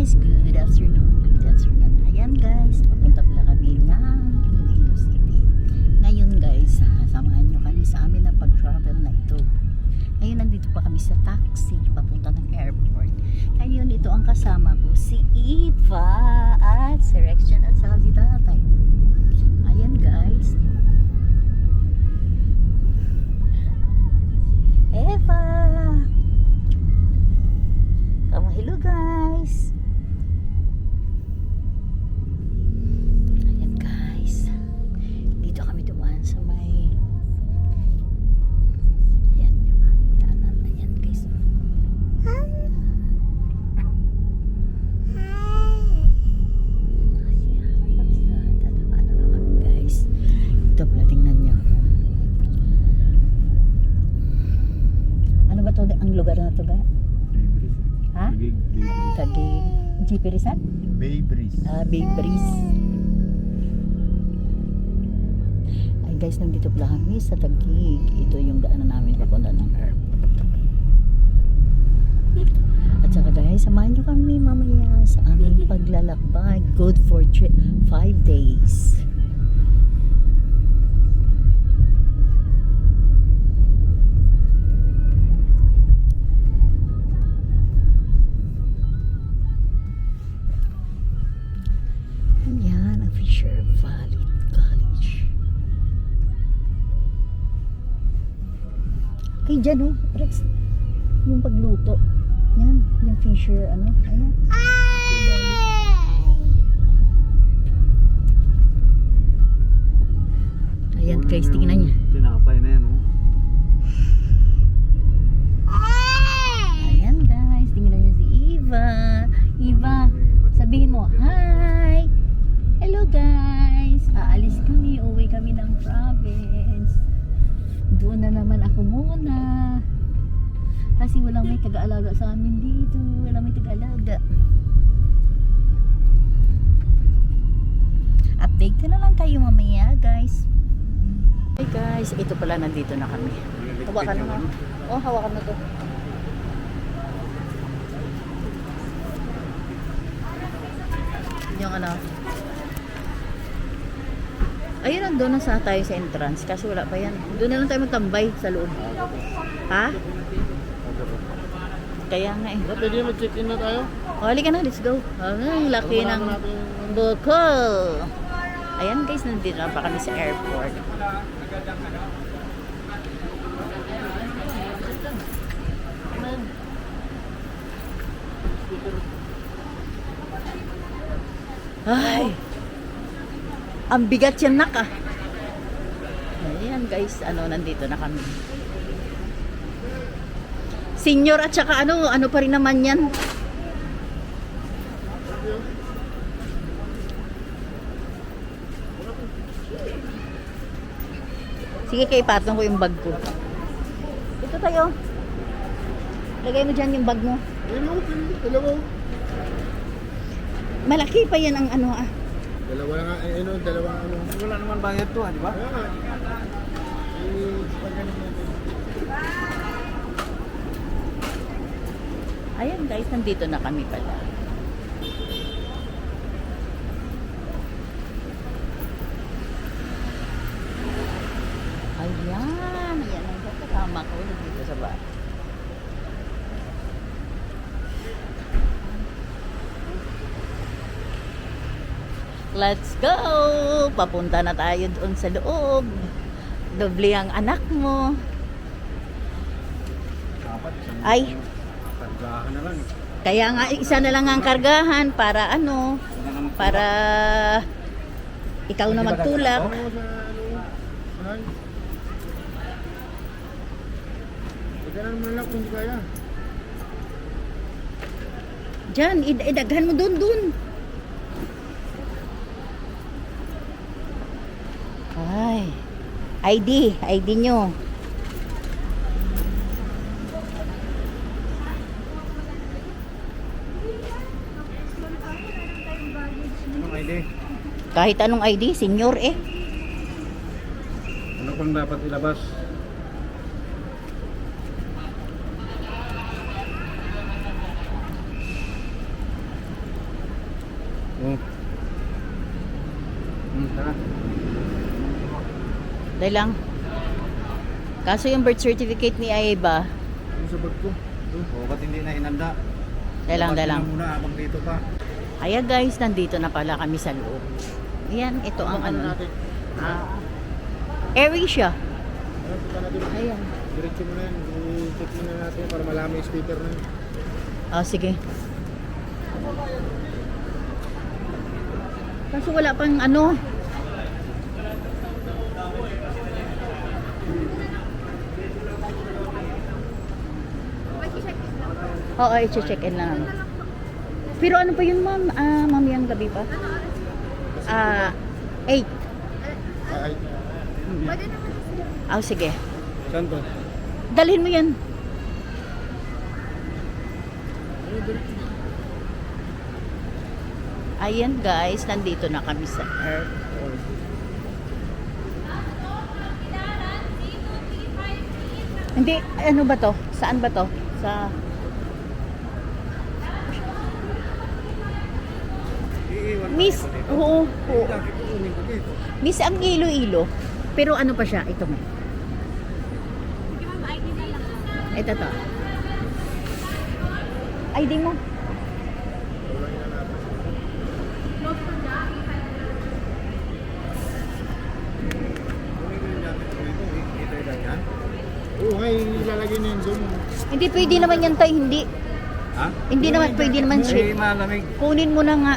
guys, good afternoon, good afternoon. Ayan guys, papunta pala kami ng Iloilo City. Ngayon guys, samahan nyo kami sa amin na pag-travel na ito. Ngayon nandito pa kami sa taxi, papunta ng airport. Ngayon ito ang kasama ko, si Eva at si Rexjan at saka si Tatay. Ayan guys. Eva! Hello guys. Ayan guys. Dito kami dumaan sa may ayan yung daanan. Ayan guys. Ayan. Dadaan na lang kami guys. Ito pala tingnan nyo. Ano ba to ang lugar na to ba? Ha? Taguig. Jeep Rizal? Bay Breeze. Bay Breeze. Ay guys, nandito pala kami sa Taguig. Ito yung daanan namin papunta ng airport. At saka guys, samahan nyo kami mamaya sa aming paglalakbay. Good for 5 days. Yan, ang Fisher Valley College. Ay, dyan oh, Rex. Yung pagluto. Yan, yung Fisher, ano, ayan. Ayan guys, tingnan niya. Tinapay na yan, oh. Ayan guys, tingnan niyo si Eva. Eva, sabihin mo, hi! Hello guys! Aalis kami, uwi kami ng province. Doon na naman ako muna. Kasi walang may taga-alaga sa amin dito. Walang may taga-alaga. Update na lang kayo mamaya guys. Hey guys, ito pala nandito na kami. Hawakan mo. Oh, hawakan mo to. Yung ano. Ayun, nandun na sa tayo sa entrance. Kasi wala pa yan. Doon na lang tayo magtambay sa loob. Ha? Kaya nga eh. Pwede mag-check-in na tayo? O, halika na, let's go. Ang laki ng Bukol. Ayan guys, nandito na pa kami sa airport. Ay! Ang bigat yan nak ah. Ayan guys, ano, nandito na kami. Senior at saka ano pa rin naman yan. Sige, kay patong ko yung bag ko. Ito tayo. Lagay mo dyan yung bag mo. Dalawa. Malaki pa yan ang ano ah. Dalawa nga, dalawang ano. Wala naman bayad to, di ba? Ayan guys, nandito na kami pala. Ayan, ayan ang kasama ko dito sa bahay. Let's go! Papunta na tayo doon sa loob. Doble ang anak mo. Ay, Kargahan na lang. kaya nga isa na lang ang kargahan para ano, para ikaw na magtulak. Oo, sa ano. Mahal. Pagka na naman lang kung hindi kaya. Diyan, idaghan mo doon. Ay, ID nyo. Anong ID? Kahit anong ID, senior eh. Ano pang dapat ilabas? Oo. Tara. Dahil lang. Kaso yung birth certificate ni Aiba, Ano sa bag ko? Oo, ba't hindi na hinanda? dahil lang. Dapat na muna habang dito pa. Kaya guys, nandito na pala kami sa loob. Ayan, ito ang Ano ano. natin? AirAsia. Ano, punta natin. Ayan. Diretso mo na yan. I-check mo na natin para malaman yung speaker na yun. Oh, sige. Kaso wala pang ano. Oo, i-check in lang. Pero ano pa yun, ma'am? Mamayang gabi pa? 8. Ay, Oh, sige. saan to? Dalhin mo yan. Ayan guys, nandito na kami sa airport. Hindi, ano ba to? Saan ba to? Sa... Iiwan Miss, pa dito. oo, oo. Lagi kukunin ko dito. Miss ang Iloilo. Pero ano pa siya? Ito mo. Ito to. ID mo. Oo, ngay ilalagay na yun doon. Hindi pwede naman yan tayo, hindi. Ha? Hindi naman pwede naman siya. Ay, malamig. Kunin mo na nga.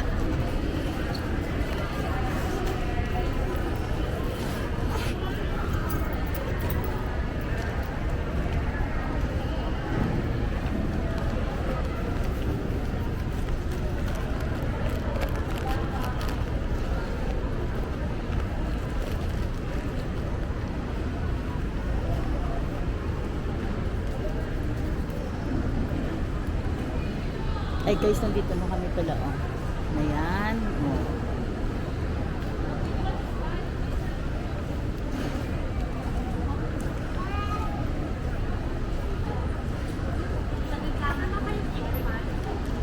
Ay guys, nandito na kami pala, oh. Ayan, oh.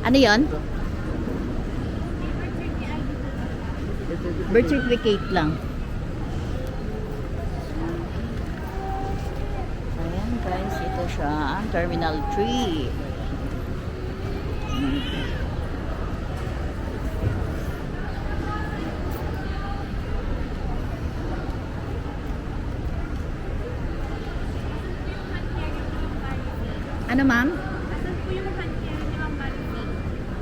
Ano yon? Birth certificate lang. Ayan guys, ito siya, ang Terminal 3. Ano ma'am? Asan po yung hand-carry ni Ma'am Marcy?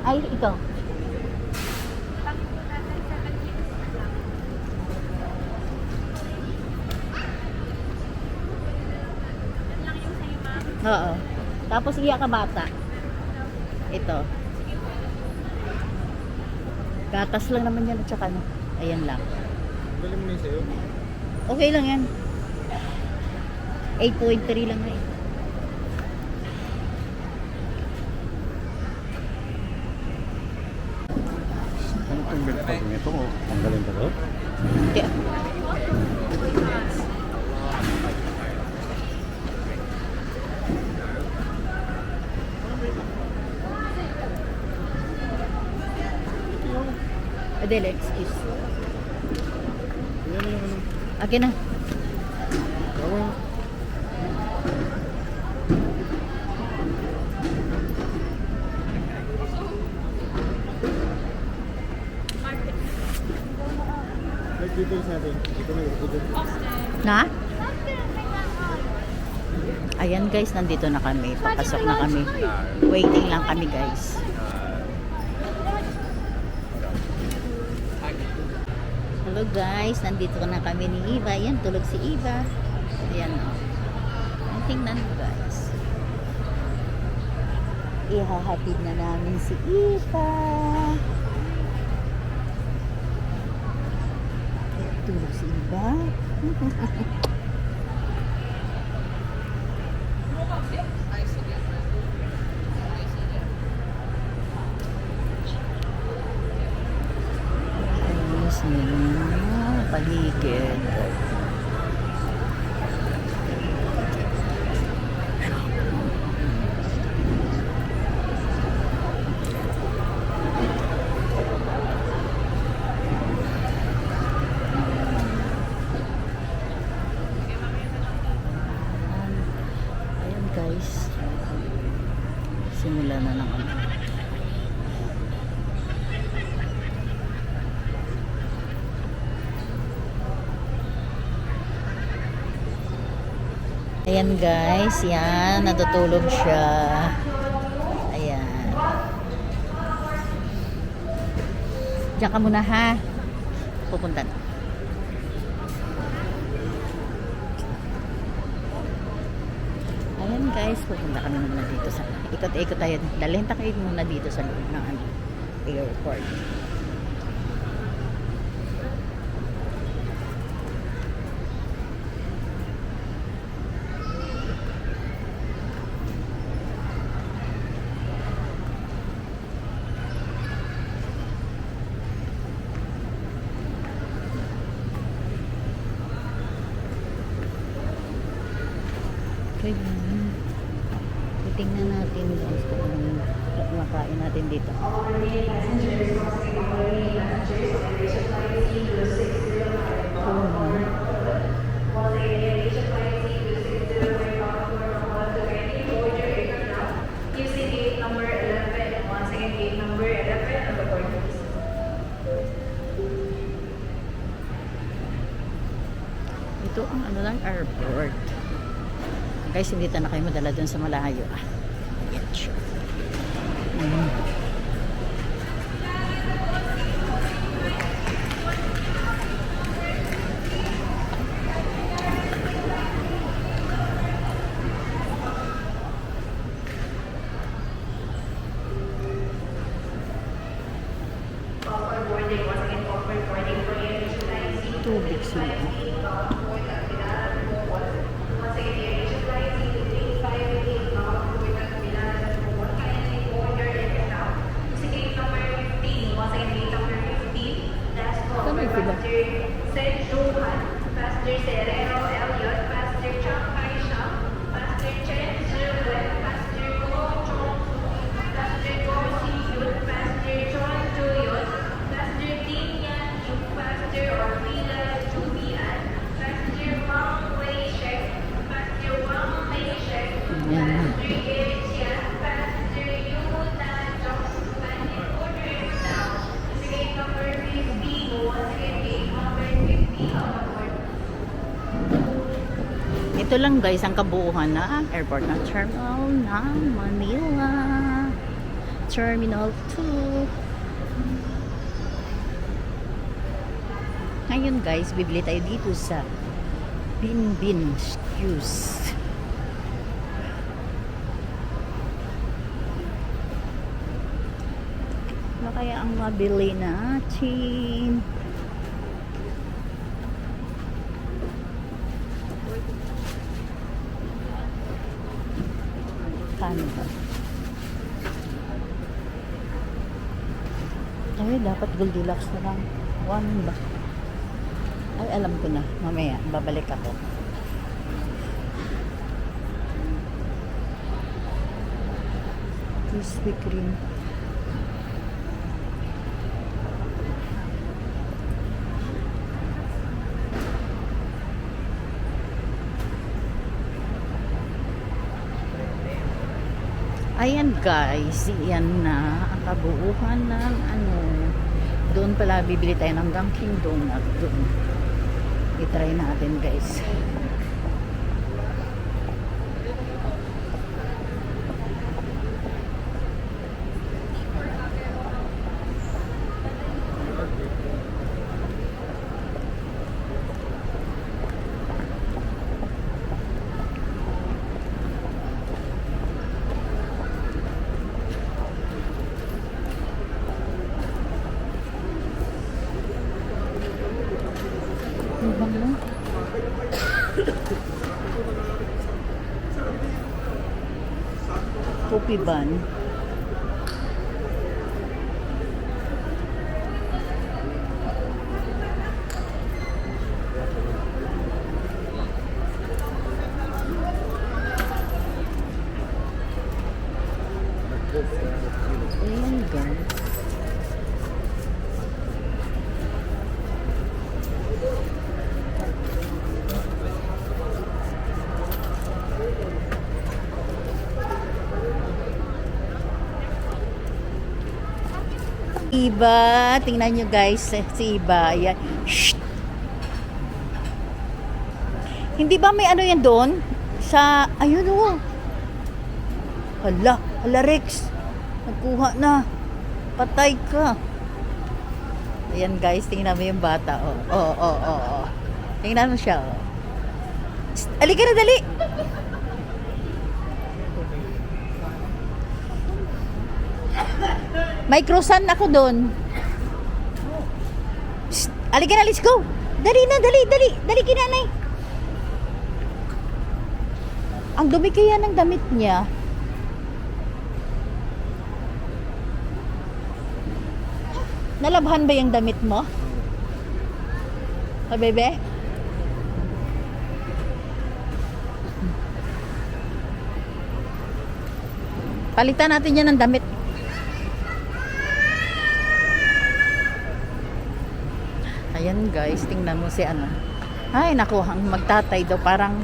Ay, ito. Bakit po natin sa hand-carry sa alam? Yan lang yung sa'yo, Ma'am. Oo. Tapos iya ka bata. Ito. Gatas lang naman yan at saka ano. Ayan lang. Dali mo na yun sa'yo. Okay lang yan. 8.3 lang na eh. Ano itong bilpag nito mo? Ang galing ba ito? Hindi. Adele, excuse. Yan yung ano. Akin na. Gawa. Like details natin. Ito na yung Na? Ayan guys, nandito na kami. Papasok na kami. Waiting lang kami guys. Hello guys, nandito na kami ni Eva. Ayan, tulog si Eva. Ayan o. Ang tingnan mo guys. Ihahatid na namin si Eva. Tulog si Eva. Ayos nila. Paligid. Simula na ng ano. Ayan guys, yan, natutulog siya. Ayan. Diyan ka muna ha. Pupunta na. Ayan guys, pupunta kami muna dito sa ikot-ikot tayo. Dalhin tayo muna dito sa loob ng ano, airport. Okay, titingnan natin guys kung anong makain natin dito. Using gate number 11. Once again, gate number 11 on the board, please. Ito ang ano lang, airport. Guys, hindi na kayo madala dun sa malayo. Ayan siya. Forward boarding. Once again, forward boarding for you. Tubig sila. St. Johan, Pastor Sereno Elliot, Pastor Chuck Kaisha, Pastor Chen Zhuwen, Pastor Go Chong Su, Pastor Go Si Yun, Pastor Chon Chuyot, Pastor Tin Yan Yu, Pastor Orvila Jubian, Pastor Wang Wei Shek, Pastor Wang Mei Shek, Pastor Ye Jian, Pastor Yu Na Jok, Pastor Order Now, Gate number 50, once again, gate number 50 on the board. Ito lang guys ang kabuuan na airport ng terminal ng Manila. Terminal 2. Ngayon guys, bibili tayo dito sa Binbin Shoes. Ano kaya ang mabili natin? Paano ba? Ay, dapat Goldilocks na lang. One ba? Ay, alam ko na. Mamaya, babalik ako. Krispy Kreme. Ayan guys, yan na ang kabuuan ng ano. Doon pala bibili tayo ng Dunkin Donut doon. I-try natin guys. Kopi ban. Ayan guys. Iba, tingnan nyo guys, si Iba. Ayan. Shh! Hindi ba may ano yan doon? Sa, ayun o. Hala Rex. Nagkuha na. Patay ka. Ayan guys, tingnan mo yung bata. Oh. Tingnan mo siya. Oh. Psst, alika na, dali. May croissant ako doon. Psst, alika na, let's go. Dali na, dali kinanay. Ang dumi kaya ng damit niya. Nalabhan ba yung damit mo? Ha, bebe? Palitan natin yan ng damit. Ayan guys, tingnan mo si ano. Ay, naku, ang magtatay daw parang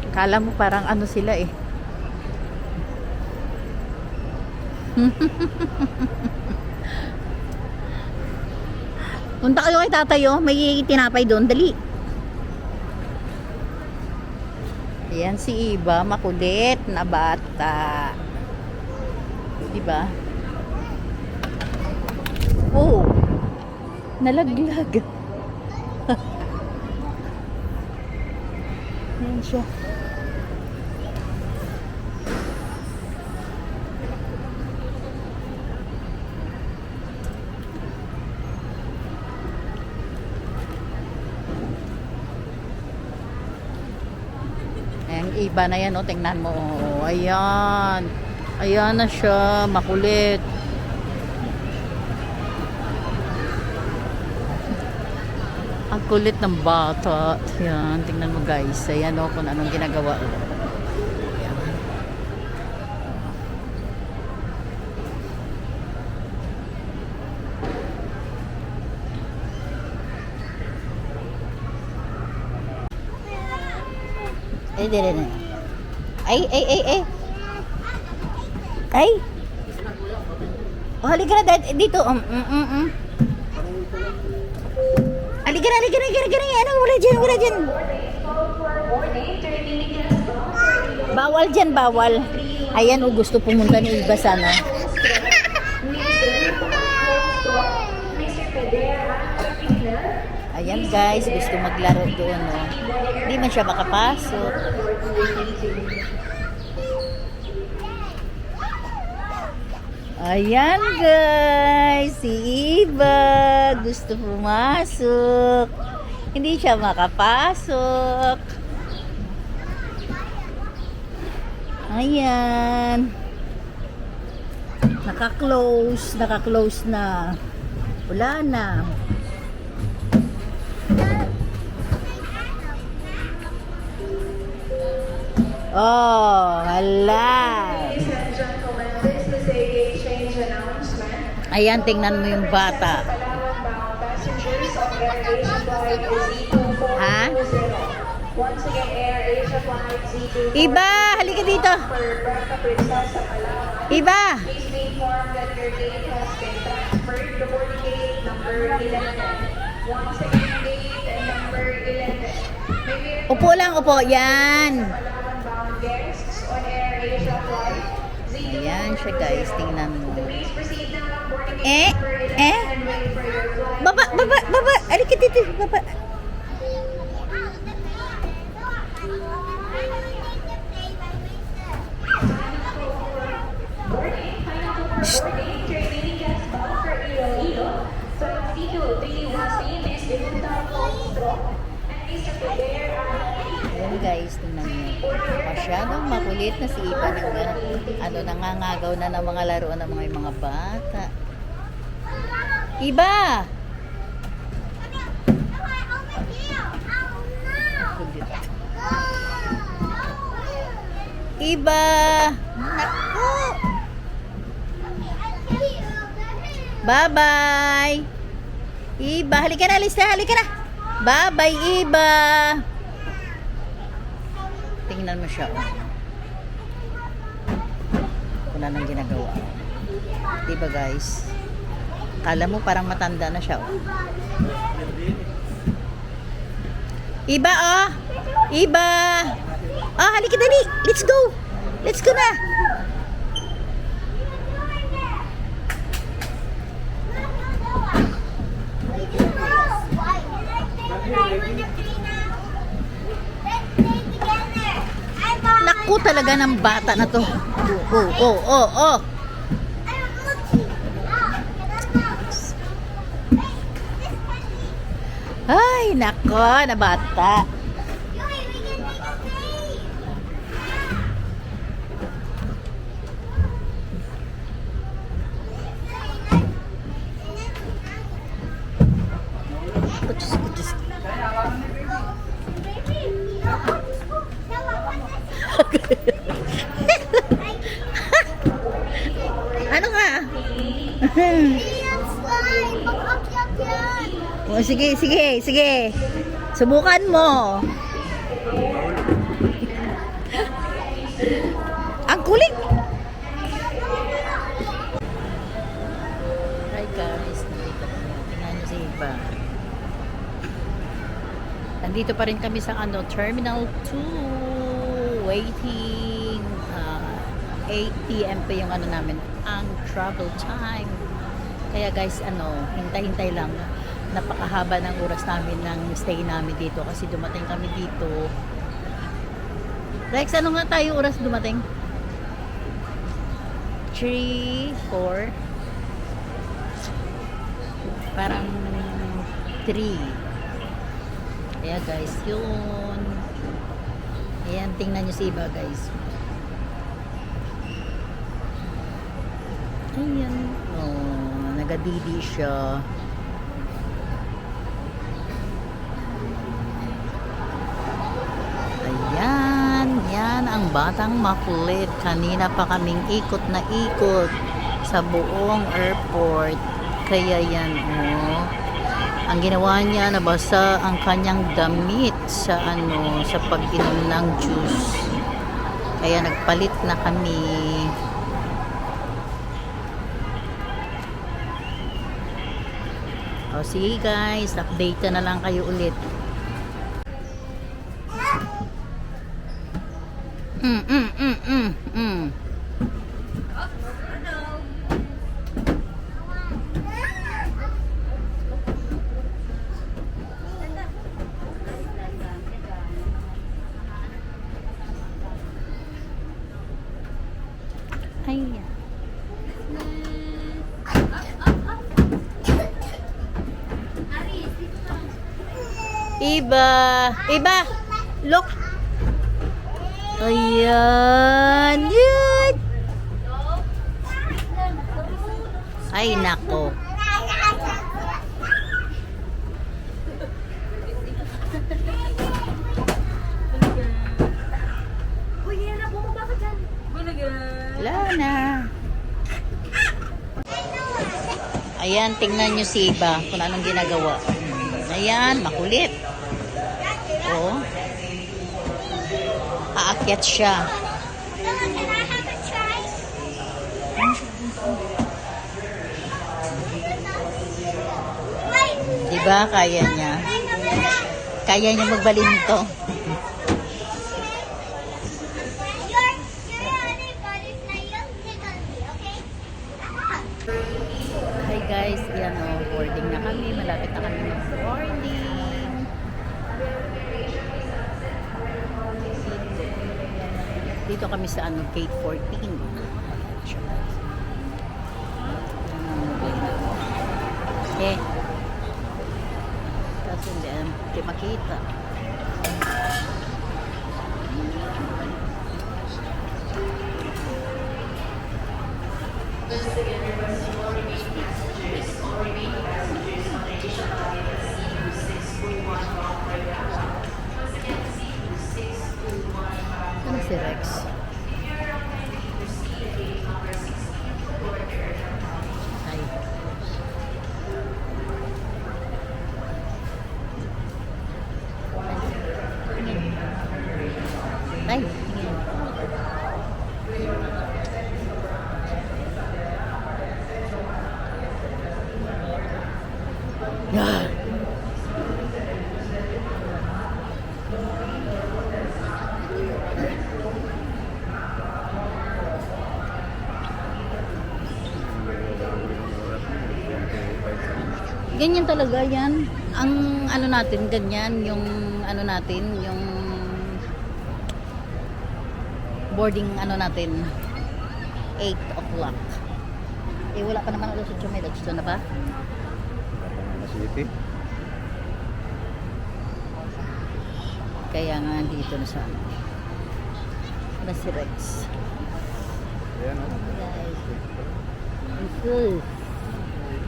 kala mo parang ano sila eh. Punta kayo kay tatay oh, may tinapay doon, dali. Ayan si Iba, makulit na bata. Diba? Oh, nalaglag. Ayan siya. Ayan, Iba na yan, oh, tingnan mo. Oh, ayan. Ayan na siya, makulit. Ang kulit ng bata. Ayan, tingnan mo guys. Ayan o, kung anong ginagawa. Ayan. Ay. Ay. Oh, halika na dito. Halika na. Ano, wala dyan. Bawal dyan, bawal. Ayan, oh, gusto pumunta ni Iba sana. Ayan guys, gusto maglaro doon, oh. Hindi man siya makapasok. Ayan guys, si Iba gusto pumasok. Hindi siya makapasok. Ayan. Naka-close na. Wala na. Oh, hala. Ladies and gentlemen, this is a gate change announcement. Ayan, tingnan mo yung bata. Palawan-bound passengers on AirAsia flight Z2420. Ha? Once again, AirAsia flight Z2420. Iba, halika dito. For Barca Princess sa Palawan. Iba. Please be informed that your gate has been transferred to boarding gate number 11. Once again, gate number 11. Upo lang, upo. Yan. Palawan-bound guests on AirAsia flight Z2420. Ayan siya guys, tingnan mo. Please proceed now on boarding gate number 11 and wait for your flight. Baba. Halika dito, baba. Boarding, training guests bound for Iloilo. Flight C2316 is Dimunta Foxtrot and is prepare Ayan guys, tingnan mo. Masyadong makulit na si Iba nangangagaw na ng mga laruan ng mga bata. Iba! Iba! Naku! Bye-bye! Iba, halika na, Lisa, halika na! Bye-bye, Iba! Tingnan mo siya, oh. Wala nang ginagawa. Diba guys? Kala mo parang matanda na siya. Oh. Iba oh! Iba! Ah, halika dali! Let's go! Let's go na! Naku talaga ng bata na to. Oh. Ay, nako, na bata. Diyos ko. Ano nga? Oh, sige. Subukan mo. Ang kulit. Hi guys, tingnan nyo si Iba. Nandito pa rin kami sa Terminal 2 waiting 8 p.m. pa yung namin ang travel time. Kaya guys, hintay-hintay lang. Napakahaba ng oras namin ng stay namin dito kasi dumating kami dito. Rex, ano nga tayo oras dumating? 3, 4 parang 3. Kaya guys, yun. Ayan, tingnan nyo si Iba guys. Ayan. Oh, nagadidi siya. Ayan, yan ang batang makulit. Kanina pa kaming ikot na ikot sa buong airport. Kaya yan, oh. Ang ginawa niya, nabasa ang kanyang damit sa sa pag-inom ng juice. Kaya nagpalit na kami. O sige guys, update na lang kayo ulit. Ayan. Iba, look. Ayan, yun. Ay, nako. Wala na. Ayan, tingnan nyo si Iba kung anong ginagawa. Ayan, makulit. Oo. Aakyat siya. Diba, kaya niya. Kaya niya magbalinto. Hi guys, yan o, boarding na kami. Malapit na kami mag-boarding. Dito kami sa gate 14. Eh. Kasi hindi makita. Ano si Rex? Ay. Ay. Ganyan talaga yan. Ang ano natin, ganyan, yung ano natin, yung boarding ano natin, 8 o'clock. Eh, wala pa naman alas 8, may alas 8 na ba? City. Kaya nga dito na sa ano. Na si Rex. Ayan o.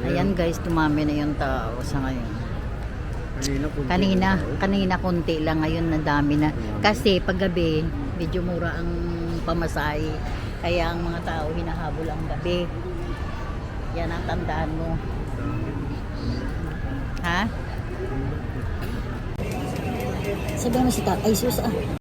Ayan guys, dumami na yung tao sa ngayon. Kanina po. Kanina konti lang, ngayon na dami na. Kasi paggabi, medyo mura ang pamasahe. Kaya ang mga tao hinahabol ang gabi. Yan ang tandaan mo. Ha? Sabi mo si ay sus